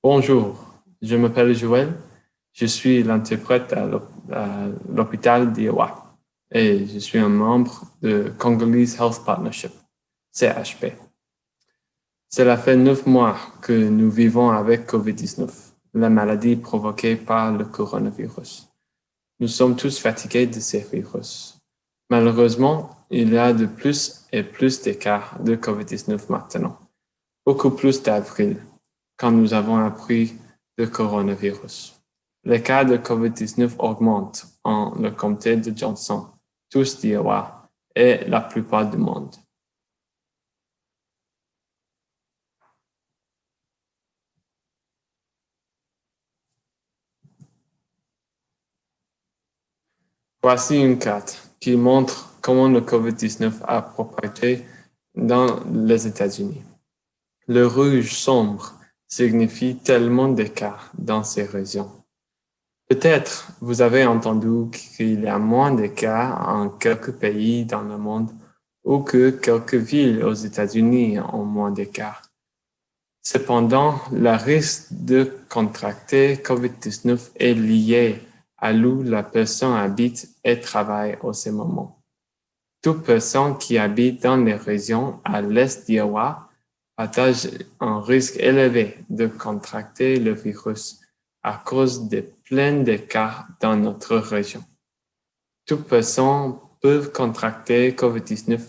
Bonjour, je m'appelle Joël, je suis l'interprète à l'hôpital d'Iowa et je suis un membre de Congolese Health Partnership, CHP. Cela fait 9 mois que nous vivons avec COVID-19, la maladie provoquée par le coronavirus. Nous sommes tous fatigués de ces virus. Malheureusement, il y a de plus et plus de cas de COVID-19 maintenant, beaucoup plus d'avril, quand nous avons appris le coronavirus. Les cas de COVID-19 augmentent en le comté de Johnson, tous d'Iowa et la plupart du monde. Voici une carte qui montre comment le COVID-19 a propagé dans les États-Unis. Le rouge sombre signifie tellement de cas dans ces régions. Peut-être vous avez entendu qu'il y a moins de cas en quelques pays dans le monde ou que quelques villes aux États-Unis ont moins de cas. Cependant, le risque de contracter COVID-19 est lié à où la personne habite et travaille en ce moment. Toute personne qui habite dans les régions à l'est d'Iowa partage un risque élevé de contracter le virus à cause de plein de cas dans notre région. Toute personne peut contracter COVID-19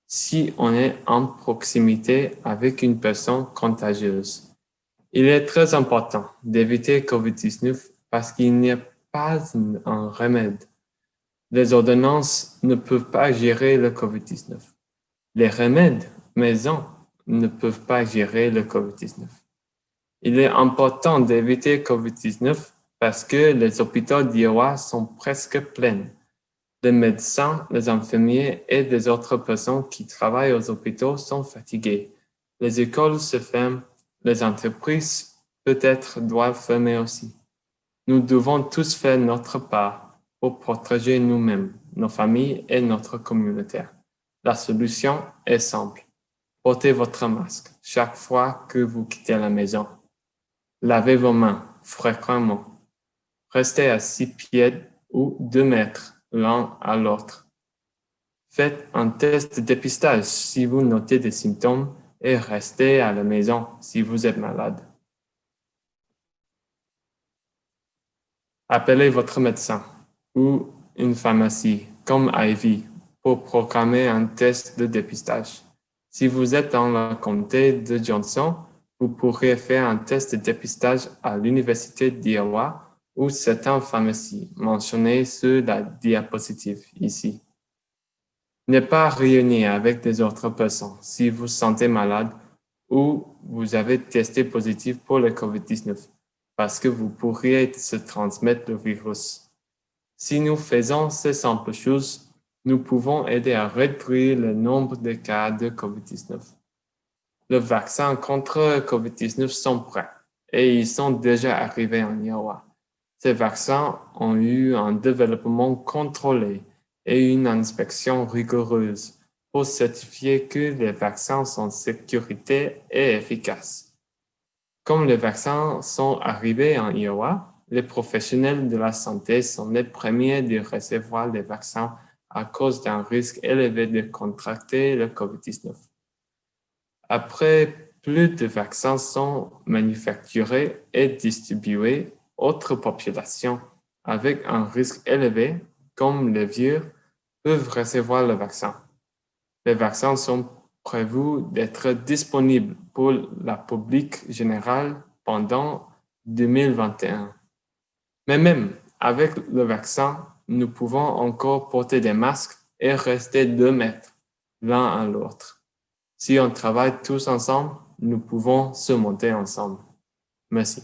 si on est en proximité avec une personne contagieuse. Il est très important d'éviter COVID-19 parce qu'il n'y a pas un remède. Les ordonnances ne peuvent pas gérer le COVID-19. Les remèdes maison ne peuvent pas gérer le COVID-19. Il est important d'éviter COVID-19 parce que les hôpitaux d'Iowa sont presque pleins. Les médecins, les infirmiers et les autres personnes qui travaillent aux hôpitaux sont fatigués. Les écoles se ferment, les entreprises peut-être doivent fermer aussi. Nous devons tous faire notre part pour protéger nous-mêmes, nos familles et notre communauté. La solution est simple. Portez votre masque chaque fois que vous quittez la maison. Lavez vos mains fréquemment. Restez à 6 pieds ou 2 mètres l'un à l'autre. Faites un test de dépistage si vous notez des symptômes et restez à la maison si vous êtes malade. Appelez votre médecin ou une pharmacie comme Ivy pour programmer un test de dépistage. Si vous êtes dans le comté de Johnson, vous pourrez faire un test de dépistage à l'Université d'Iowa ou certaines pharmacies mentionnées sur la diapositive ici. Ne pas réunir avec des autres personnes si vous vous sentez malade ou vous avez testé positif pour le COVID-19 parce que vous pourriez se transmettre le virus. Si nous faisons ces simples choses, nous pouvons aider à réduire le nombre de cas de COVID-19. Le vaccin contre COVID-19 sont prêts et ils sont déjà arrivés en Iowa. Ces vaccins ont eu un développement contrôlé et une inspection rigoureuse pour certifier que les vaccins sont sécurité et efficaces. Comme les vaccins sont arrivés en Iowa, les professionnels de la santé sont les premiers de recevoir les vaccins à cause d'un risque élevé de contracter le COVID-19. Après, plus de vaccins sont manufacturés et distribués, autres populations avec un risque élevé, comme les vieux, peuvent recevoir le vaccin. Les vaccins sont prévus d'être disponibles pour la public générale pendant 2021. Mais même avec le vaccin, nous pouvons encore porter des masques et rester 2 mètres l'un à l'autre. Si on travaille tous ensemble, nous pouvons surmonter ensemble. Merci.